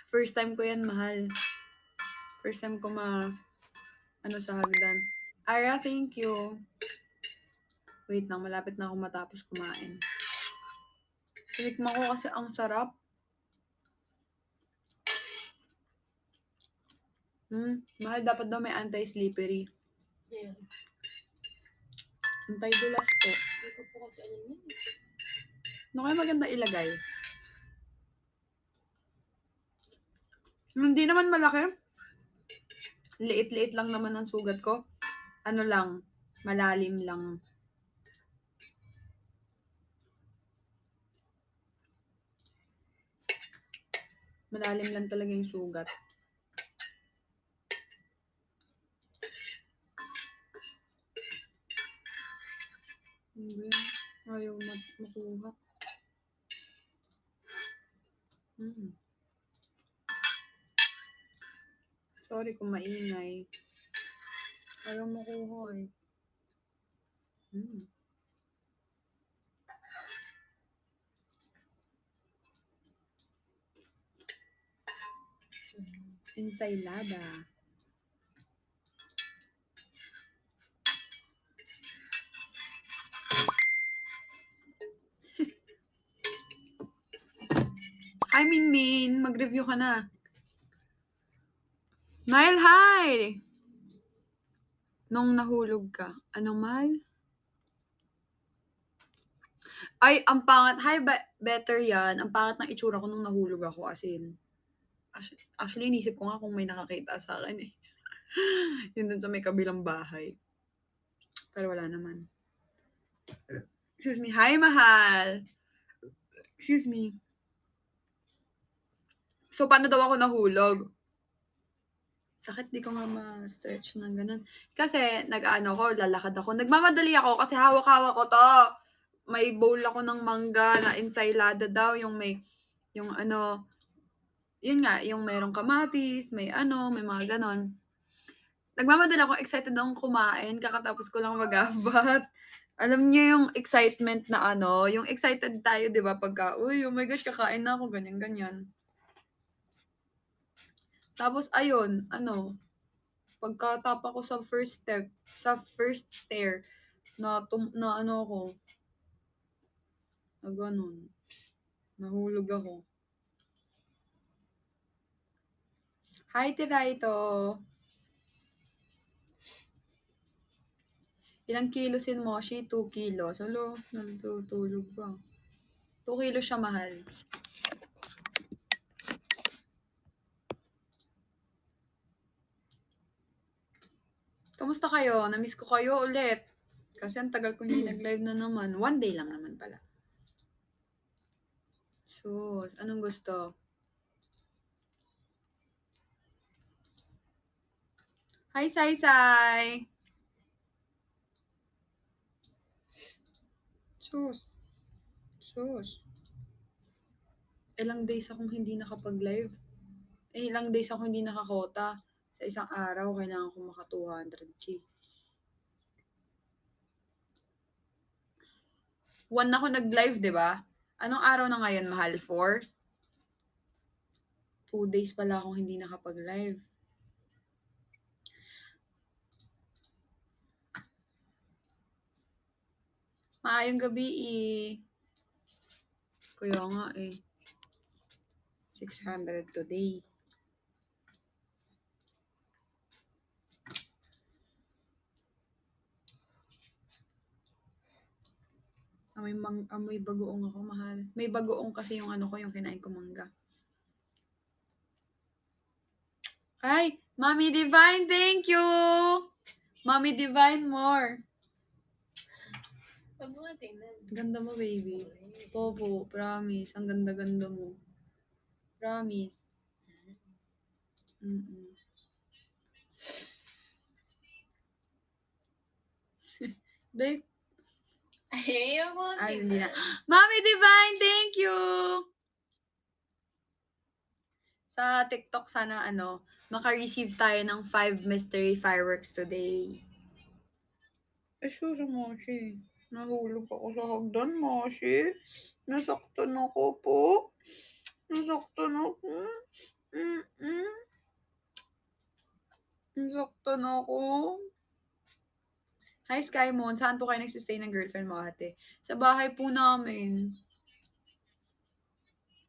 First time ko yan, mahal. First time ko sa hagdan. Ira, thank you. Wait lang, malapit na ako matapos kumain. Tinikman ko kasi ang sarap. Mahal, dapat daw may anti-slippery. Yeah. Anti-dulas po. Dito po kasi ano yun. Ano kaya maganda ilagay? Hindi naman malaki. Liit-liit lang naman ang sugat ko. Ano lang, malalim lang. Malalim lang talaga yung sugat. Hindi. Ayaw makuha. Sorry kung maingay. Ayaw makuha eh. Ensaylada. Hi, Minmin. Mag-review ka na. Nile, hi! Nung nahulog ka. Ano, Mal? Ay, ang pangat. Hi, better yan. Ang pangat ng itsura ko nung nahulog ako. As in. Actually, inisip ko nga kung may nakakita sa akin eh. Yun dun sa may kabilang bahay. Pero wala naman. Excuse me. Hi, mahal! Excuse me. So, paano daw ako nahulog? Sakit, di ko nga ma-stretch ng ganun. Kasi, lalakad ako. Nagmamadali ako kasi hawak-hawak ko to. May bowl ako ng mangga na ensaylada daw. Yung yun nga, yung merong kamatis, may mga ganon. Nagmamadali ako, excited akong kumain. Kakatapos ko lang magabat. Alam niyo yung excitement na yung excited tayo, di ba? Pagka, uy, oh my gosh, kakain na ako, ganyan-ganyan. Tapos, ayun, pagkatap ako sa first stair, na ako, na ganun, nahulog ako. Hi, Tiraito! Ilang kilos sin Moshi? 2 kilos. Alo, natutulog pa. 2 kilos siya, mahal. Kamusta kayo? Namiss ko kayo ulit. Kasi ang tagal ko hindi nag-live na naman. 1 day lang naman pala. So, anong gusto? Hi, Sai! Sus. Ilang days akong hindi nakapag-live. Ilang days ako hindi nakakota. Sa isang araw, kailangan ko maka 200k. 1 ako nag-live, di ba? Anong araw na ngayon, mahal? 4? 2 days pala akong hindi nakapag-live. Maayong gabi Kaya nga 600 today. May bagoong ako, mahal. May bagoong kasi yung yung kinain ko mangga. Hi, Mommy Divine, thank you! Mommy Divine, more. Huwag mo nga tingnan. Ganda mo, baby. Popo, promise. Ang ganda-ganda mo. Promise. Babe. Ayaw mo Hindi na. Mommy Divine, thank you! Sa TikTok, sana maka-receive tayo ng 5 mystery fireworks today. Sus, Moshi. Nahulog ako sa hagdan, Moshi. Nasaktan ako po. Nasaktan ako. Mm. Nasaktan ako. Hi, Sky Moon. Saan po kayo nagsistay ng girlfriend mo, ate? Sa bahay po namin.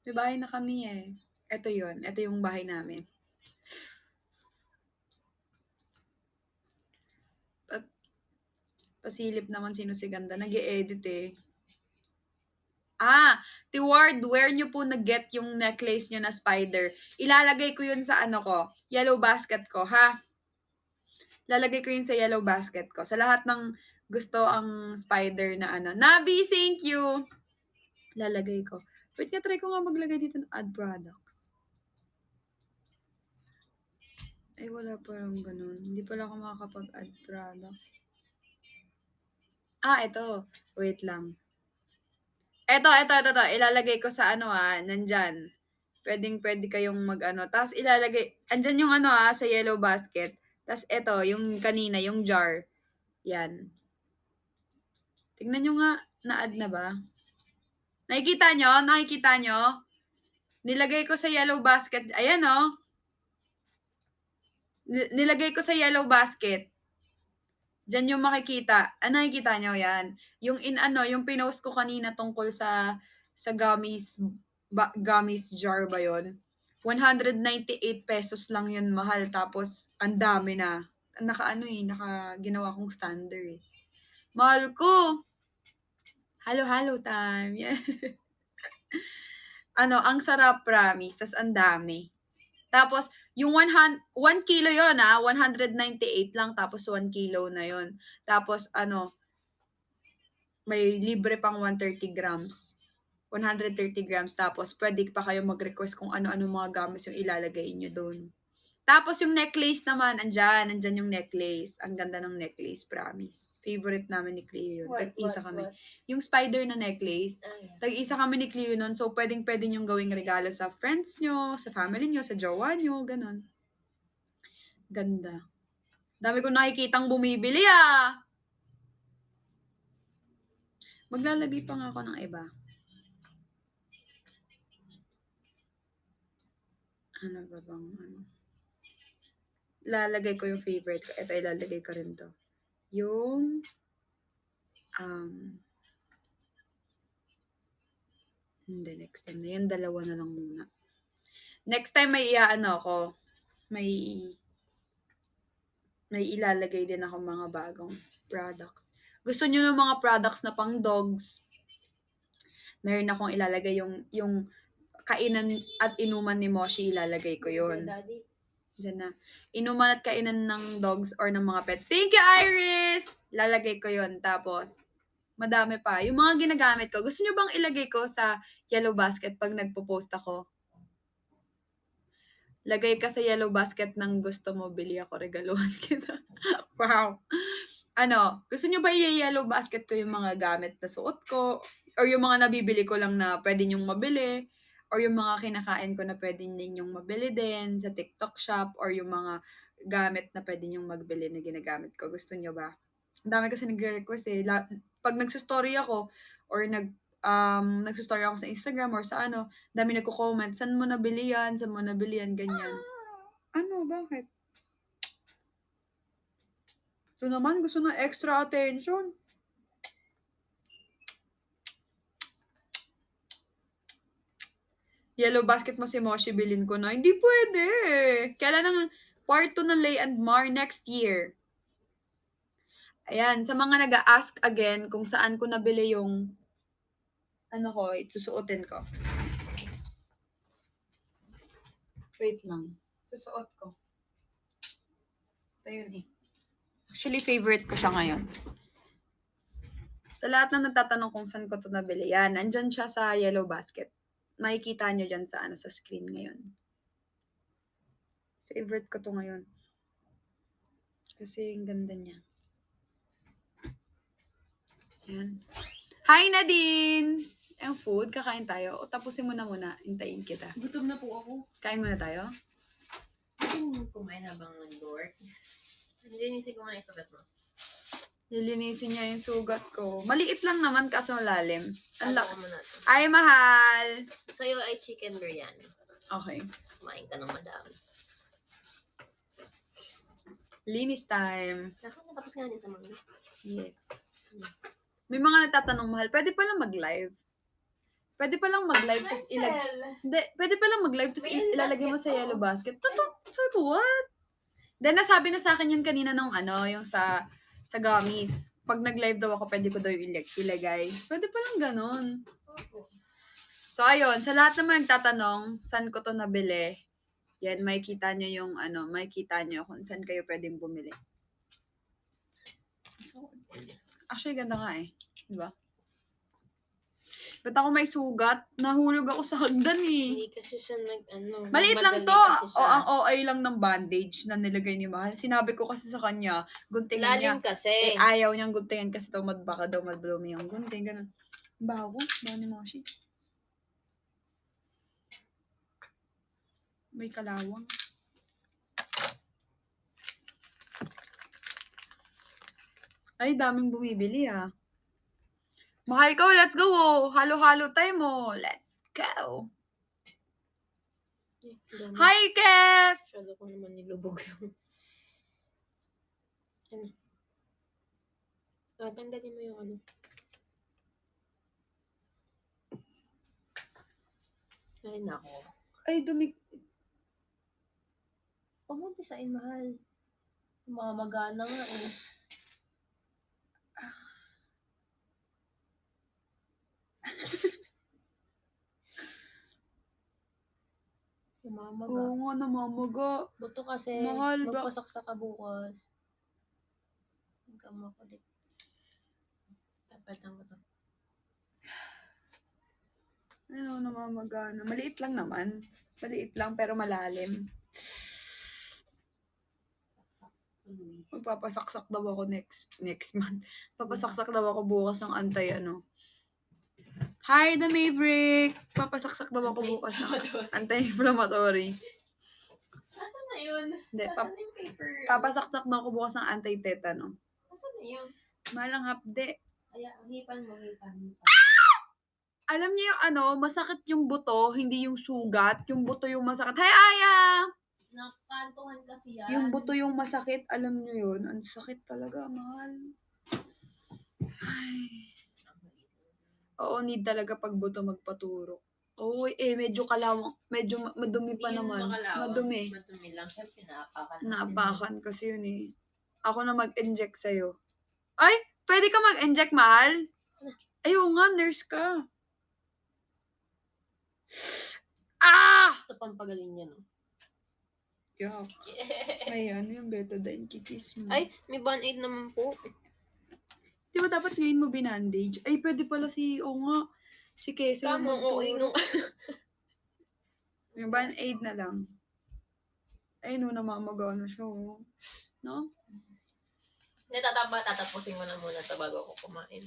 May bahay na kami eh. Ito yun. Ito yung bahay namin. Pasilip naman sino si Ganda. Nag-e-edit eh. Tiward, where nyo po nag-get yung necklace nyo na spider? Ilalagay ko yun sa ano ko, yellow basket ko, ha? Lalagay ko yun sa yellow basket ko. Sa lahat ng gusto ang spider na ano. Nabi, thank you! Lalagay ko. Wait nga, try ko nga maglagay dito ng add products. Ay, wala pa lang ganun. Hindi pala ako makakapag-add products. Ito. Wait lang. Ito. Ilalagay ko sa ano nandyan. Pwede kayong mag-ano. Tapos ilalagay, andyan yung ano sa yellow basket. Tapos ito, yung kanina, yung jar. Yan. Tignan nyo nga, na-add na ba? Nakikita nyo? Nilagay ko sa yellow basket. Ayan Nilagay ko sa yellow basket. Diyan yung makikita. Nakikita nyo yan. Yung pinost ko kanina tungkol sa gummies jar ba yun? 198 pesos lang yun, mahal. Tapos, ang dami na. Ginawa kong standard eh. Mahal ko. Halo-halo time. Yeah. Ang sarap, promise. Tas ang dami. Tapos, yung 1 kilo yun 198 lang. Tapos, 1 kilo na yun. Tapos, may libre pang 130 grams. 130 grams. Tapos, pwede pa kayo mag-request kung ano-ano mga gamit yung ilalagay nyo doon. Tapos, yung necklace naman, andyan yung necklace. Ang ganda ng necklace, promise. Favorite namin ni Cleo yun. Tag-isa kami. What? Yung spider na necklace, Yeah. tag-isa kami ni Cleo nun. So, pwede nyong gawing regalo sa friends nyo, sa family nyo, sa jowa nyo, ganun. Ganda. Dami ko nakikitang bumibili Maglalagay pa nga ako ng iba. Ano ba bang lalagay ko yung favorite ko. Ito, ilalagay ko rin to. Yung hindi, next time na yan. Dalawa na lang muna. Next time may ako. May ilalagay din ako mga bagong products. Gusto nyo ng mga products na pang dogs? Meron akong ilalagay yung kainan at inuman ni Moshi, ilalagay ko yun. Daddy. Diyan na. Inuman at kainan ng dogs or ng mga pets. Thank you, Iris! Lalagay ko yun. Tapos, madami pa. Yung mga ginagamit ko, gusto nyo bang ilagay ko sa yellow basket pag nagpo-post ako? Lagay ka sa yellow basket ng gusto mo, bili ako, regaluhan kita. Wow! Gusto nyo ba i-yellow basket ko yung mga gamit na suot ko? Or yung mga nabibili ko lang na pwede nyong mabili? Or yung mga kinakain ko na pwede ninyong mabili din sa TikTok shop? Or yung mga gamit na pwede nyong magbili na ginagamit ko? Gusto nyo ba? Ang dami kasi nagre-request eh. Pag nagsustory ako or nagsustory ako sa Instagram or sa dami nagko-comment, saan mo nabili yan? Saan mo nabili yan? Ganyan. Bakit? Ito naman, gusto ng extra attention. Yellow basket mo si Moshi, bilin ko na. Hindi pwede. Kailan ang part 2 ng Lay and Mar next year? Ayan, sa mga nag-a-ask again kung saan ko nabili yung susuotin ko. Wait lang. Susuot ko. Ito yun eh. Actually, favorite ko siya ngayon. Sa lahat na nagtatanong kung saan ko ito nabili, yan, nandyan siya sa yellow basket. Makikita nyo dyan sa sa screen ngayon. Favorite ko to ngayon. Kasi ang ganda niya. Ayan. Hi, Nadine! Ang food, kakain tayo. O tapusin mo na muna. Hintayin kita. Gutom na po ako. Kain muna tayo? Pwede kumain habang nag-work. Nilinisip ko muna yung sabat mo. Lilinisin niya yung sugat ko. Maliit lang naman kaso malalim. Ang Ano laki. ko muna to. Ay, mahal. Sa'yo ay chicken biryani. Okay. Kumain ka ng madami. Linis time. Tapos nga din sa mga. Yes. May mga nagtatanong, mahal, pwede pa lang mag-live? Pwede pa lang mag-live tapos Hindi, pwede pa lang mag-live tapos May yellow ilalagay mo basket sa po. yellow basket. Totoo. Sabi ko, what? Then, nasabi na sa akin yun kanina nung yung sa gummies. Pag nag-live daw ako, pwede ko daw ilagay. Pwede pa lang ganon. So, ayun. Sa lahat naman nagtatanong, saan ko to nabili? Yan, makikita nyo yung makikita nyo kung saan kayo pwedeng bumili. So, actually, ganda nga eh. Diba? Ba't ako may sugat? Nahulog ako sa hagdan eh. Hindi kasi siya Maliit lang madali to. kasi siya. O, ang OA lang ng bandage na nilagay ni Mahal. Sinabi ko kasi sa kanya, guntingin niya. Lalim kasi. Ayaw niyang guntingin kasi baka daw madblumi yung gunting. Ganun. Baho. Baho ni Moshi. May kalawang. Ay, daming bumibili ah. Mahal ko, let's go oh. Halo-halo tayo mo. Let's go. Hi, Kes! Masyado ko naman nilubog yung... tanggalin mo yung Ay, nako. Ay, dumi... Huwag mo pisain, mahal. Mamagana nga eh. Namamaga. Oo nga, namamaga. Buto kasi, Mahal ba? magpasaksa ka bukas. Huwag kang makulit. Tapos lang ito. Ano, namamaga na. Maliit lang naman. Maliit lang pero malalim. Magpapasaksak daw ako next month. Papasaksak daw ako bukas ng Hi, the Maverick! Papasaksak daw ako bukas ng anti-inflammatory. Asan na yun? Hindi, Asan yung paper? papasaksak daw ako bukas ng anti-tetano. Asan na yun? Malang hapde. Ay, hipan mo, hipan. Alam niyo yung masakit yung buto, hindi yung sugat. Yung buto yung masakit. Hi, Aya! Nakantuhan kasi yan. Yung buto yung masakit, alam niyo yun. Ang sakit talaga, mahal. Ay. Oo, need talaga pag buto magpaturo. Oo, medyo kalawang. Medyo madumi pa naman. Madumi. Madumi lang. Siyempre, naapakan. Naapakan kasi yun eh. Ako na mag-inject sa'yo. Ay, pwede ka mag-inject, mahal? Ayaw nga, nurse ka. Ito pampagaling yan, no? Yuck. Ayan, yung betadine, kikis mo. Ay, may band-aid naman po. Di ba dapat ngayon mo binandage? Ay, pwede pala si Keso. Tama, okay nung... Yung band-aid na lang. Ay, namamaga na siya, oh. No? Tatapusin mo na muna ito bago ako kumain.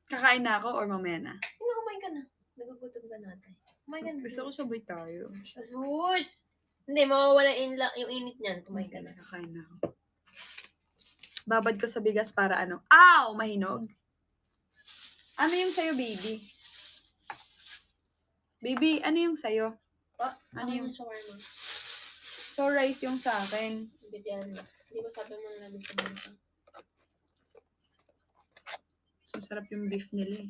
Kakain na ako or mamaya na? Sino, kumain ka na? Nagugutom ka natin. Kumain ka na. Gusto ko sabay tayo. Asush! Hindi, mawawala yung init niyan. Kumain ka na. Kakain na ako. Babad ko sa bigas para Ow! Mahinog. Ano yung sayo, baby? Baby, ano yung sayo? Ano yung shawarma? So, rice yung sa akin. Biryani. Hindi ba sabi mo na namin sa So, sarap yung beef nila eh.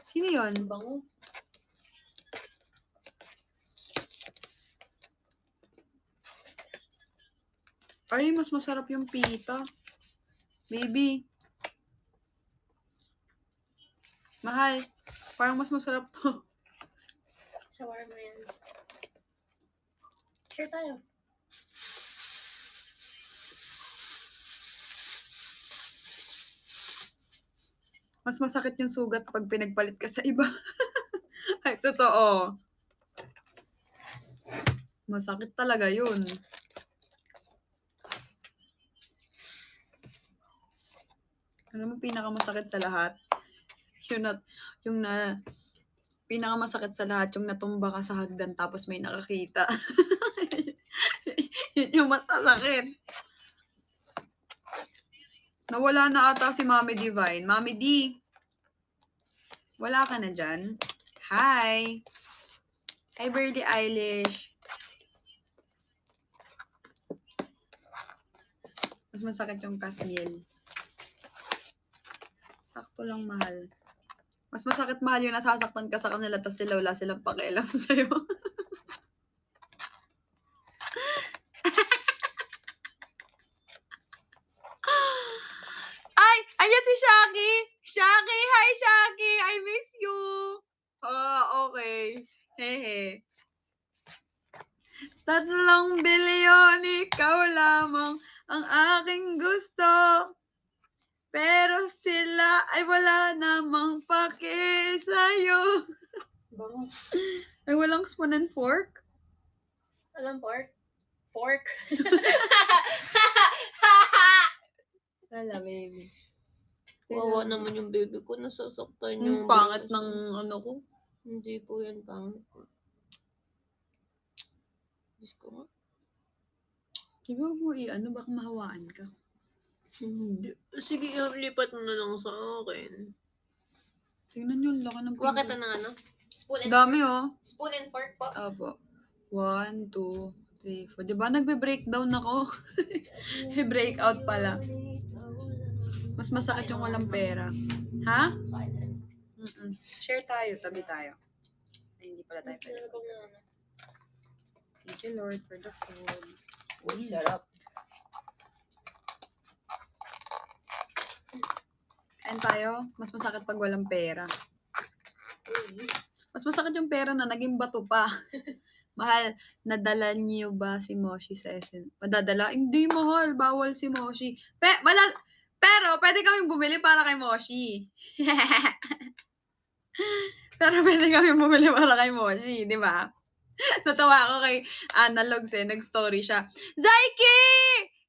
Sino yun? bango? Ay, mas masarap yung pita. Baby. Mahal. Parang mas masarap to. Shawarma yan. Share tayo. Mas masakit yung sugat pag pinagpalit ka sa iba. Ay, totoo. Masakit talaga yun. Alam mo, pinakamasakit sa lahat, pinakamasakit sa lahat, yung natumba ka sa hagdan tapos may nakakita. Yun yung masasakit. Nawala na ata si Mami Divine. Mami D, wala ka na dyan? Hi! Hi, Birdie Eilish. Mas masakit yung Katniel. Sakto lang, mahal. Mas masakit, mahal, yung nasasaktan ka sa kanila tapos sila wala silang pakialam sa'yo. Ay! Ayan si Shaki! Shaki! Hi, Shaki! I miss you! Oh, okay. Hehe. 3 bilyon, ikaw lamang ang aking gusto. Pero sila ay wala namang pake sa'yo. Bango. Ay, walang spoon and fork? Alam pork? Fork. Wala, baby. Wawa naman yung baby ko. Nasasaktan yung Pangit braso. ng ano ko. Hindi po yan pangit. Diyos ko nga. Sabi mo i-ano, baka mahawaan ka. Hindi. Sige, lipat mo na lang sa akin. Tingnan nyo, laki ng Kuha finger. kita ng ano? Spoon and Dami, oh. Spoon and fork po. Apo. 1, 2, 3, 4. Diba nagbe-breakdown ako? Breakout pala. Mas masakit yung walang pera. Ha? Share tayo, tabi tayo. Ay, hindi pala tayo pwede. Thank you, Lord, for the food. Uy, sarap. Kain tayo, mas masakit pag walang pera. Mas masakit yung pera na naging bato pa. Mahal, nadala niyo ba si Moshi sa SN? Madadala? Hindi, mahal. Bawal si Moshi. Pero, pwede kaming bumili para kay Moshi. Pero pwede kaming bumili para kay Moshi, di ba? Natawa ako kay Analogs nag-story siya. Zaiki!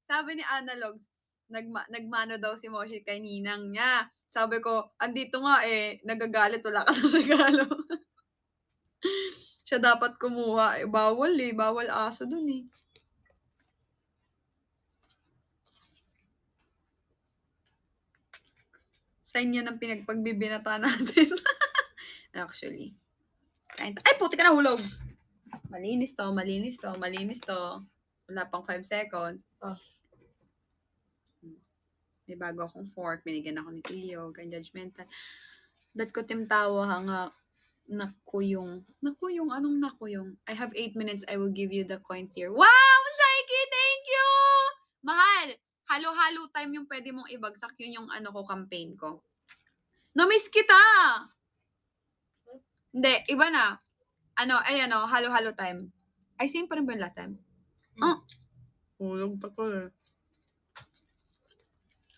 Sabi ni Analogs, nagmano daw si Moshi kay ninang niya. Sabi ko, andito nga nagagalit, wala ka ng regalo. Siya dapat kumuha. Bawal bawal aso dun eh. Sign yan ng pinagpagbibinata natin. Actually. Ay, puti ka na hulog! Malinis to, malinis to, malinis to. Wala pang 5 seconds. Oh. May bago akong fork. Binigyan ako ni Tio. Kaya judgmental. Dat ko timtawa nga nakuyong. Anong nakuyong? I have 8 minutes. I will give you the coins here. Wow! Shaiki! Thank you! Mahal! Halo-halo time yung pwede mong ibagsak. Yun yung campaign ko. Na-miss kita! Hindi, iba na. Halo-halo time. Ay, same pa rin ba yung last time? Oh! Hulog pa ko eh.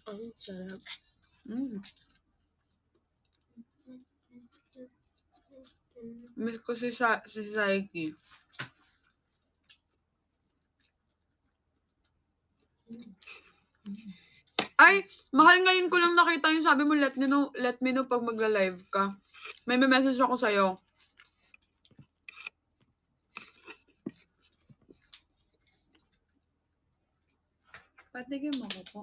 Ang sarap. Miss ko si Saiki. Ay, mahal, ngayon ko lang nakita yung sabi mo, let me know pag magla-live ka. May message ako sa'yo. Patigim ako po.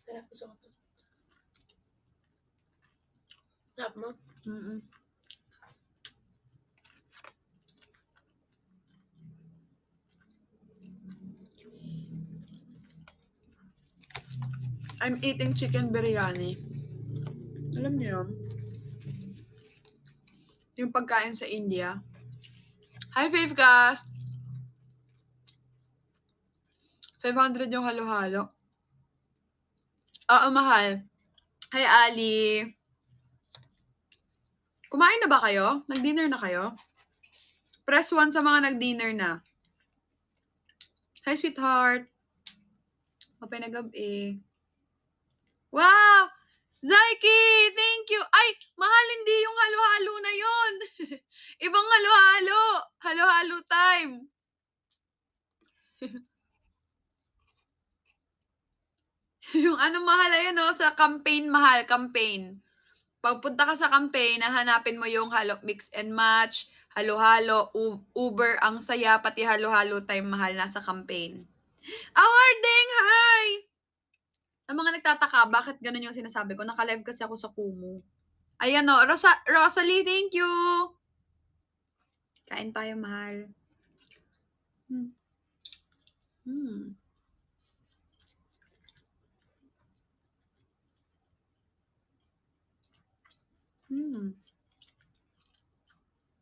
Sarap sa ito. Sarap mo? I'm eating chicken biryani. Alam niyo yun? Yung pagkain sa India. Hi, Favecast! 500 yung halo-halo. Oo, mahal. Hi, Ali. Kumain na ba kayo? Nag-dinner na kayo? Press 1 sa mga nag-dinner na. Hi, sweetheart. Mapinagabi. Wow! Zaiki! Thank you! Ay, mahal, hindi yung halo-halo na yun. Ibang halo-halo. Halo-halo time. Yung ano, mahal, ayan o, sa campaign, mahal, campaign. Pagpunta ka sa campaign, hahanapin mo yung mix and match, halo-halo, Uber, ang saya, pati halo-halo time, mahal, nasa campaign. Awarding, hi! Ang mga nagtataka, bakit ganun yung sinasabi ko? Naka-live kasi ako sa Kumu. Ayan o, Rosalie, thank you! Kain tayo, mahal. Hmm.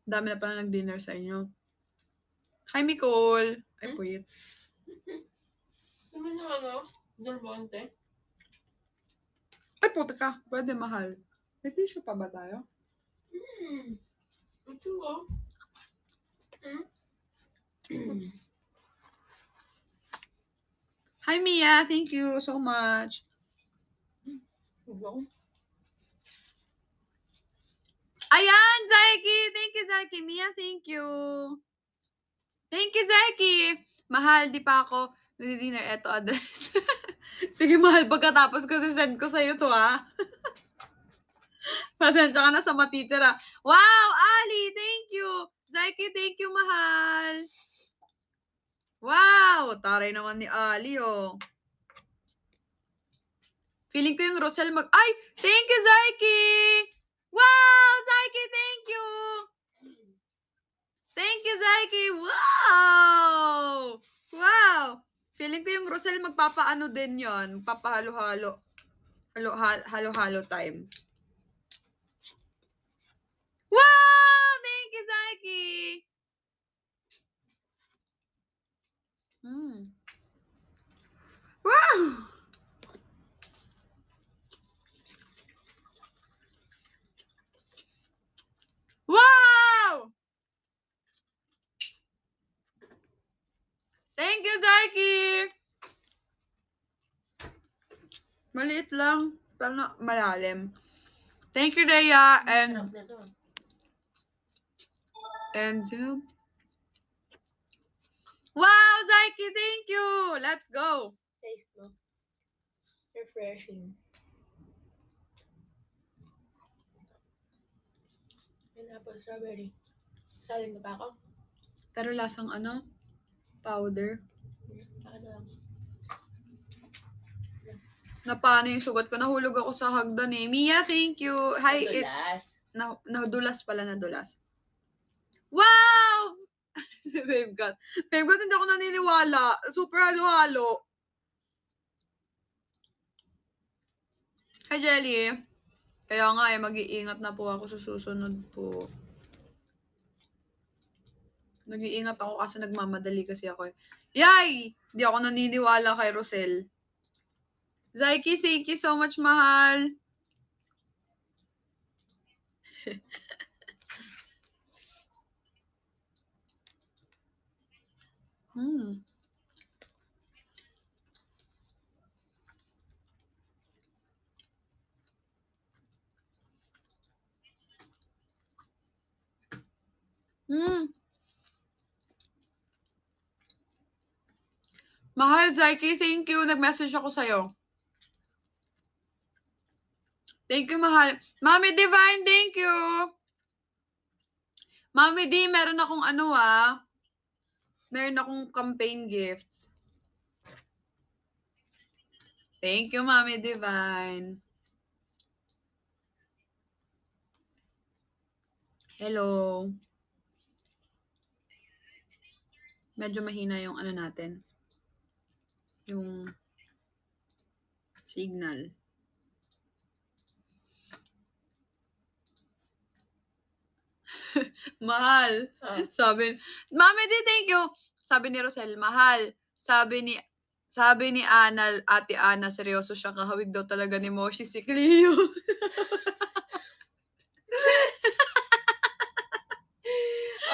Dami na pala nag-dinner sa inyo. Hi, Nicole! Ay, puwit. Sabi niyo ano? Dalbonte? Ay, puti ka. Pwede, mahal. May tissue pa ba tayo? Ito oh. Hi, Mia. Thank you so much. Ayan, Zaiki! Thank you, Zaiki. Mia, thank you. Thank you, Zaiki! Mahal, di pa ako nadi-dinner. Eto, address. Sige, mahal. Pagkatapos ko, send ko sa'yo to, ha? Pasensya ka na sa matitira. Wow, Ali! Thank you! Zaiki, thank you, mahal. Wow! Taray naman ni Ali, oh. Feeling ko yung Rosel Ay! Thank you, Zaiki! Wow! Zaiki, thank you! Thank you, Zaiki! Wow! Wow! Feeling ko yung Rosel magpapaano din yon, papahalo-halo. Halo-halo time. Wow! Thank you, Zaiki! Wow! Wow! Thank you, Zaiki! Maliit lang, pero malalim. Thank you, Rhea, Sarap na to. and sino? Wow, Zaiki, thank you! Let's go! Taste mo. Refreshing. Pineapple strawberry. Salin na pa ako? Pero lasang ano? Powder. Lang. Napano yung sugat ko? Nahulog ako sa hagdan eh. Mia, thank you. Hi, Nadulas. nadulas pala, nadulas. Wow! Babe God. Babe God, hindi ako naniniwala. Super halo-halo. Hi, Jelly. Kaya nga eh, mag-iingat na po ako sa susunod po. Nag-iingat ako kasi nagmamadali kasi ako eh. Yay! Hindi ako naniniwala kay Rosel. Zaiki, thank you so much, mahal. Mahal, Zaiki, thank you. Nag-message ako sa'yo. Thank you, mahal. Mami Divine, thank you. Mami D, meron akong meron akong campaign gifts. Thank you, Mami Divine. Hello. Medyo mahina yung natin. Yung signal. Mahal. Sabi, Mami D, thank you. Sabi ni Rosel, mahal. Sabi ni Ana, Ate Ana, seryoso siya, kahawig daw talaga ni Moshi si Cleo.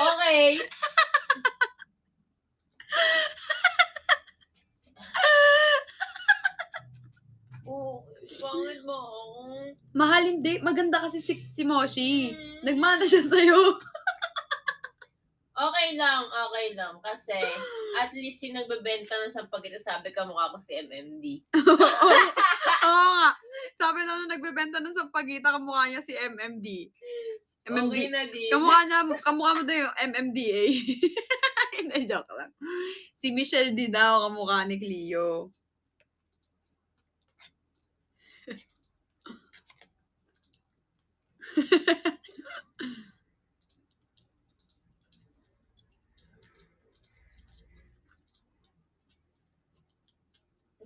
Okay. Oh, pangit mo. Mahal, hindi. Maganda kasi si Moshi. Nagmana siya sa'yo. Okay lang. Kasi At least yung nagbebenta ng sampagita, sabi kamukha ko si MMD. Oo nga. Sabi na nung nagbebenta ng sampagita, kamukha niya si MMD. Okay na din. Kamukha mo daw yung MMDA. Hindi, joke lang. Si Michelle D daw, kamukha ni Cleo.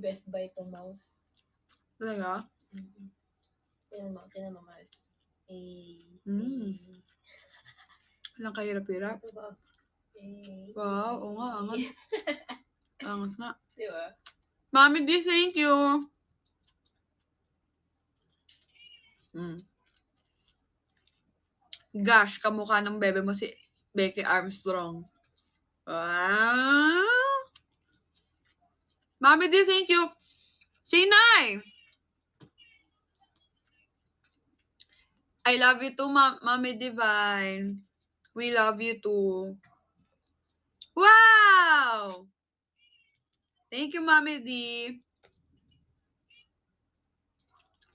Best Buy itong mouse. Talaga? Tinan mo, mahal. Walang kahirap-hirap. Ito ba? Wow, oo nga, angas. Angas nga. Di ba? Mami D, thank you. Gosh, kamukha ng bebe mo si Becky Armstrong. Wow. Mami D, thank you. Sinay! I love you too, Mami Divine. We love you too. Wow! Thank you, Mami D.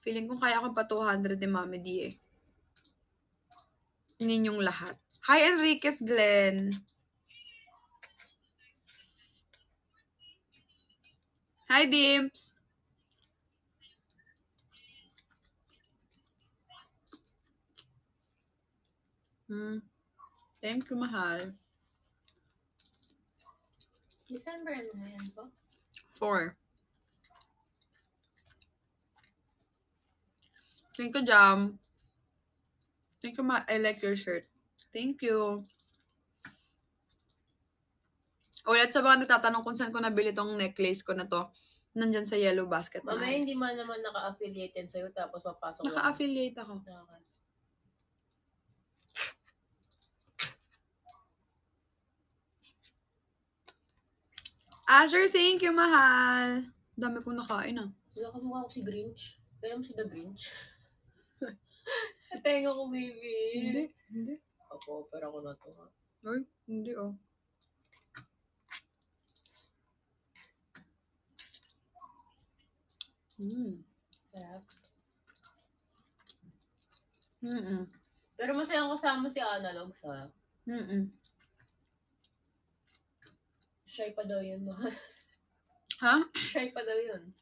Feeling ko kaya akong pa 200 ni Mami D eh. Ninyong lahat. Hi, Enriquez Glenn. Hi, Dimps. Thank you, mahal. December ano na yan po? 4. Thank you, Jam. Thank you, I like your shirt. Thank you. Ulit sa mga nagtatanong kung saan ko nabili tong necklace ko na to, nandyan sa yellow basket na. Mamaya hindi man naman naka-affiliated sa'yo tapos papasok Naka-affiliate ako. Okay. Asher, thank you, mahal. Dami kong nakain ah. Wala ka mukha ko si Grinch. Kaya mo si The Grinch. Tenga ko, baby. Hindi. Ako, pero ako na to, ha? Ay, hindi oh. Sarap. Pero masayang kasama si Analog sa... Shy pa daw yun, no? Ha? Shy pa daw yun.